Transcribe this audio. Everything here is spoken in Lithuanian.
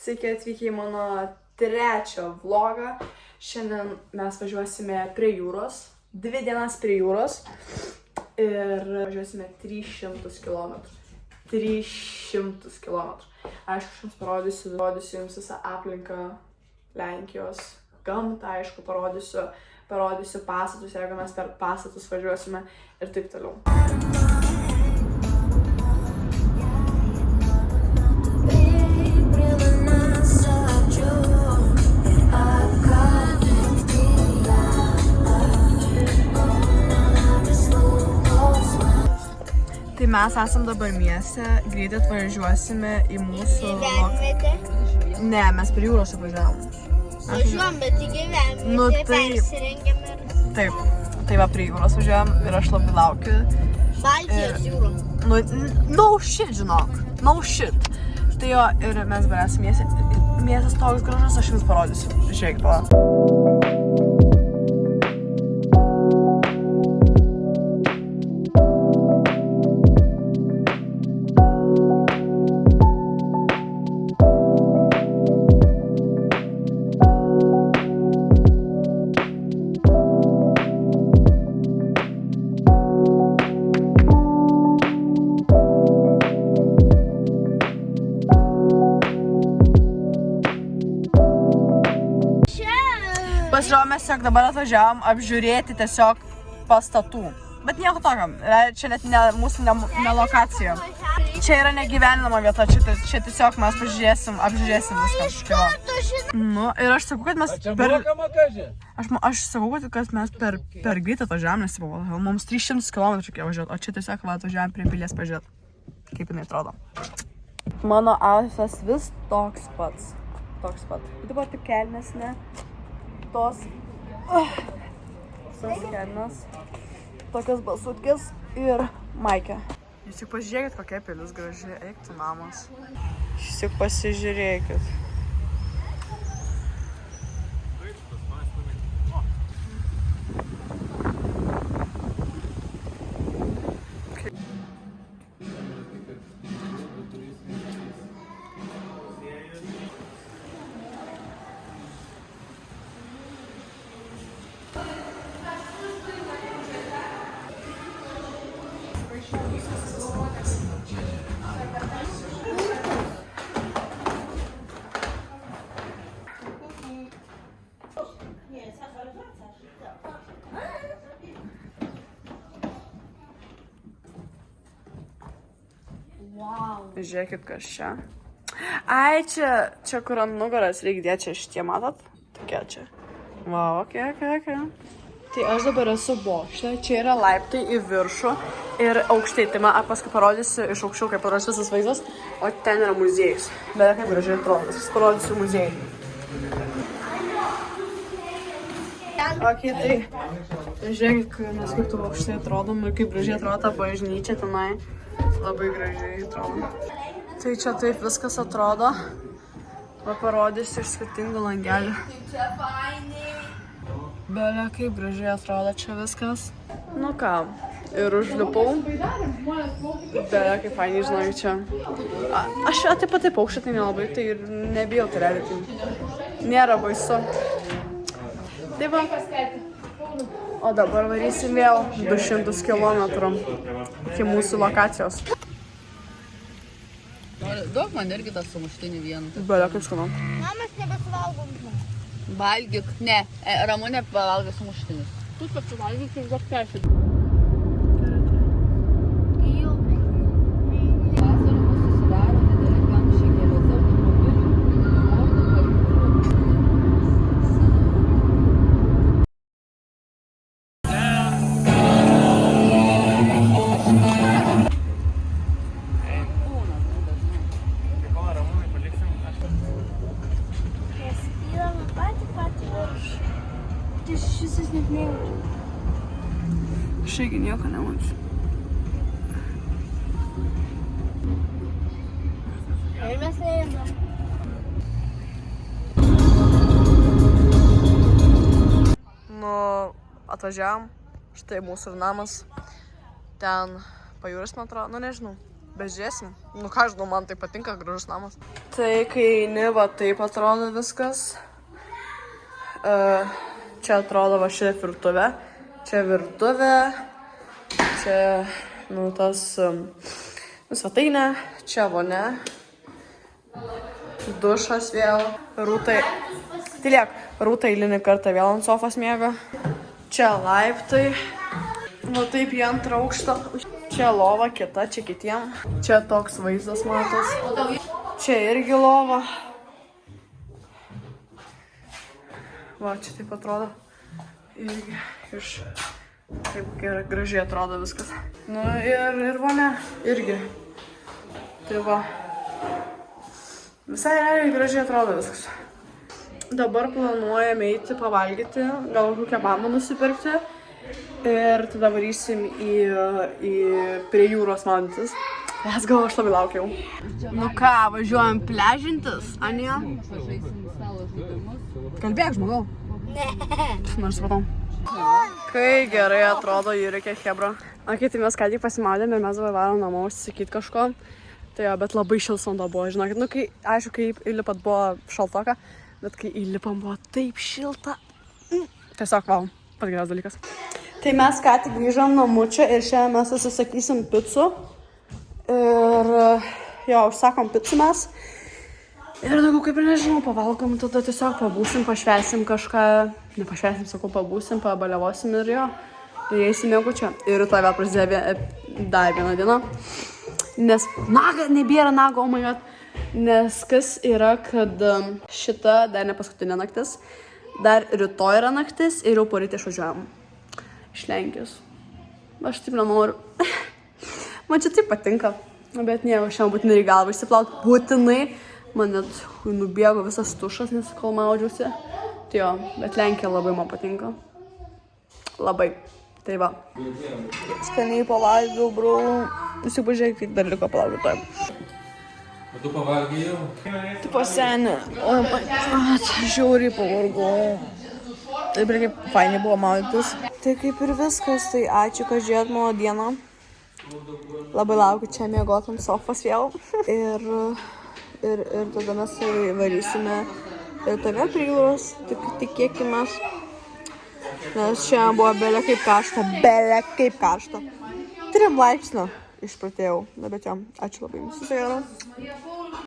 Sveiki atvykę į mano trečią vlogą. Šiandien mes važiuosime prie jūros. 2 dienas prie jūros. Ir važiuosime 300 km. 300 km. Aišku, aš jums parodysiu jums visą aplinką Lenkijos. Gamtą, aišku, parodysiu pastatus, jeigu mes per pastatus važiuosime ir taip toliau. Tai mes esam dabar mieste, greitai atvažiuosime į mūsų... Gyvenvietę? Ne, mes prie jūros važiavom. Važiuom, bet į gyvenvietę persirengiam ir... Taip, tai va prie jūros važiavom ir aš labai laukiu. Baltijos jūro. No shit, žinok, no shit. Tai jo, ir mes dabar esame mieste. Miestas toks gražus, aš jums parodysiu. Žiūrėkit, pala. Pasižiūrėjau, mes tiesiog dabar atvažiavom apžiūrėti tiesiog pastatų. Bet nieko tokio, čia net ne mūsų ne lokacija. Čia yra negyvenama vieta, čia tiesiog mes apžiūrėsim viską. Nu, ir aš sakau, kad mes Aš sakau, kad mes per greitą atvažiavom, nes mums 300 km reikia važiuoti, o čia tiesiog atvažiavom prie pilies pažiūrėti, kaip jinai atrodo. Mano outfitas vis toks pats. Dabar tik kelnes, ne? Tos kelnes, tokios balsutkės ir maikė. Jūs tik pasižiūrėkit, kokia pilis graži, eik tu namas. Jūs tik pasižiūrėkit. Žiūrėkit, kas čia. Ai, čia kur ant nugaras reikia dėti, čia šitie, matot? Tokie čia. Wow, ok. Tai aš dabar esu bokšte, čia yra laiptai į viršų ir aukštai. Tai man paskui parodysiu iš aukščiau, kaip parodys visas vaizdas, o ten yra muziejus. Bet kaip gražiai atrodo, parodysiu muziejų. Ok, tai žiūrėkit, mes kaip tu aukštai atrodom ir kaip gražiai atrodo ta bažnyčia tenai. Labai gražiai atrodo. Tai čia taip viskas atrodo. Va parodysiu iš skirtingų langelių. Belia, kaip gražiai atrodo čia viskas. Nu ką, ir užlipau. Belia, kaip fainiai, žinok, čia. Aš taip pat aukštą, tai nelabai, tai ir nebijau tai realiai. Nėra baisu. Tai va. O dabar varysim vėl 200 km iki mūsų lokacijos. Duok man irgi tą sumuštinį vieną. Belia, kaip skanu. Mamas nebesuvalgom. Valgyk. Ne, Ramunė pavalgo sumuštinis. Tu pasivalgyk ir duok teisę. Šiaigi nieko nejaučiu. Ir mes neėjome. atvažiavom, štai mūsų namas, ten pajūris, man atrodo, nu nežinau, Bežiūrėsim. Nu ką žinau, man tai patinka, gražus namas. Tai kai eini, va taip atrodo viskas. Čia atrodo va šitą virtuvę. Čia virtuvė. Čia, nu, tas svetainė. Čia vonia. Dušas vėl. Rūtai. Tylėk. Rūta eilinį kartą vėl ant sofos miega. Čia laiptai. Nu taip į antrą aukštą. Čia lova kita, čia kitiem. Čia toks vaizdas matos. Čia irgi lova. Va, čia taip atrodo. Irgi iš... Kaip gražiai atrodo viskas. Nu ir vonia. Irgi. Tai va. Visai realiai gražiai atrodo viskas. Dabar planuojame eiti pavalgyti, gal kokią kebabą nusipirkti ir tada varysim prie jūros maudytis. Let's go, aš labai laukiau. Nu ką, važiuojam pležintis, Anja? Kalbėk, žmogau. Ne. Nors supratau. Kai gerai atrodo Jūrikė Hebra. Ok, tai mes ką tik pasimaudėm ir mes dabar varom namo užsisakyti kažko. Tai jo, bet labai šiltas vanduo buvo, žinokit. Nu, kai, aišku, kai įlipat buvo šaltoka, bet kai įlipam buvo taip šilta. Tiesiog, wow, pats geriausias dalykas. Tai mes ką tik grįžom namučio ir šiandien mes susisakysim picų. Ir jo, užsakom picų mes. Ir daugiau kaip ir nežinau, pavalgom, tada tiesiog pabūsim, pašvęsim kažką. Ne pašvęsim, sakau, pabūsim, pabaliavosim ir jo. Ir eisim mėgučio. Ir rytoj vėl prasidėjo dar vieną dieną. Nes nebėra nago, oh my god. Nes kas yra, kad šita dar ne paskutinė naktis. Dar rytoj yra naktis ir jau poryt išvažiuojam. Iš Lenkijos. Aš taip nenoriu. Man čia taip patinka. Bet nieko, šiandien būtinai į galvą išsiplauti. Būtinai. Man net nubėgo visas tušas, nes kol maudžiausi. Tai jo, bet Lenkija labai man patinka. Labai. Tai va. Skaniai pavalgiau, bro. Visi pažiūrėk, kaip dar liko palaukitoj. O tu pavalgai jau? Tu pasenė. O, žiauriai pavargau. Taip ir kaip fainai buvo maudytis. Tai kaip ir viskas, tai ačiū, kad žiūrėt mano dieną. Labai laukiu čia miegotam sofas vėl. Ir tada mes varysime ir tave prie jūros, tikėkimės. Nes šiandien buvo belė kaip karšta. 3 laipsnių išpratėjau. Bet jo, ačiū labai jums.